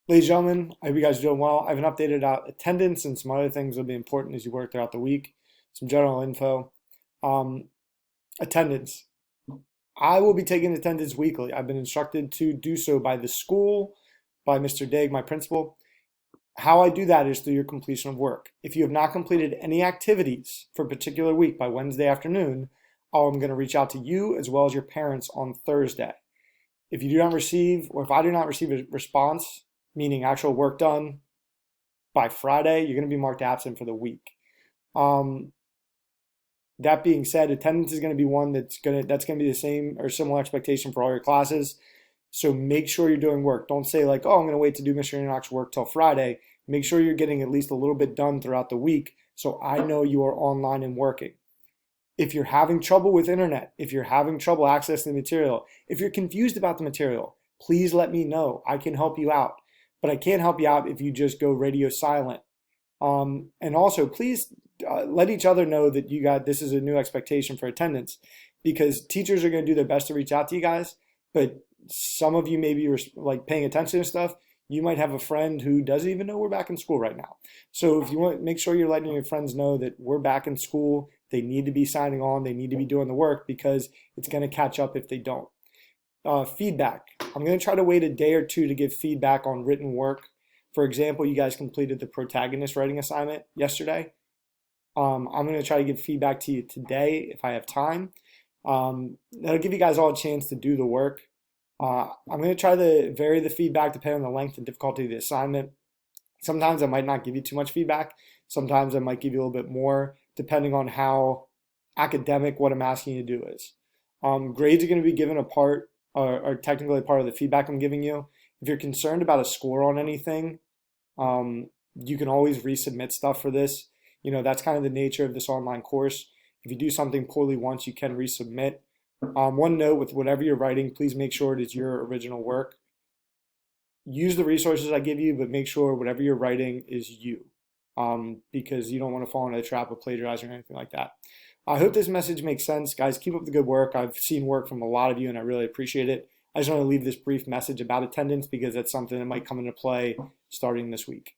Ladies and gentlemen, I hope you guys are doing well. I have an updated attendance and some other things that will be important as you work throughout the week. Some general info. Um, Attendance. I will be taking attendance weekly. I've been instructed to do so by the school, by Mr. Digg, my principal. How I do that is through your completion of work. If you have not completed any activities for a particular week by Wednesday afternoon, I'm going to reach out to you as well as your parents on Thursday. If you do not receive, or if I do not receive a response, meaning actual work done by Friday, you're going to be marked absent for the week. Um, that being said, attendance is going to be one that's going to be the same or similar expectation for all your classes. So make sure you're doing work. Don't say like, oh, I'm going to wait to do Mr. Enoch's work till Friday. Make sure you're getting at least a little bit done throughout the week so I know you are online and working. If you're having trouble with internet, if you're having trouble accessing the material, if you're confused about the material, please let me know. I can help you out. But I can't help you out if you just go radio silent. And also, please let each other know that this is a new expectation for attendance because teachers are going to do their best to reach out to you guys. But some of you may be like paying attention to stuff. You might have a friend who doesn't even know we're back in school right now. So if you want, make sure you're letting your friends know that we're back in school. They need to be signing on. They need to be doing the work because it's going to catch up if they don't. Feedback. I'm going to try to wait a day or two to give feedback on written work. For example, you guys completed the protagonist writing assignment yesterday. I'm going to try to give feedback to you today if I have time. That'll give you guys all a chance to do the work. I'm going to try to vary the feedback depending on the length and difficulty of the assignment. Sometimes I might not give you too much feedback. Sometimes I might give you a little bit more, depending on how academic what I'm asking you to do is. Grades are going to be given a part, or technically a part of the feedback I'm giving you. If you're concerned about a score on anything, you can always resubmit stuff for this. You know, that's kind of the nature of this online course. If you do something poorly once, you can resubmit. One note with whatever you're writing, please make sure it is your original work. Use the resources I give you, but make sure whatever you're writing is you, because you don't want to fall into the trap of plagiarizing or anything like that. I hope this message makes sense. Guys, keep up the good work. I've seen work from a lot of you, and I really appreciate it. I just want to leave this brief message about attendance because that's something that might come into play starting this week.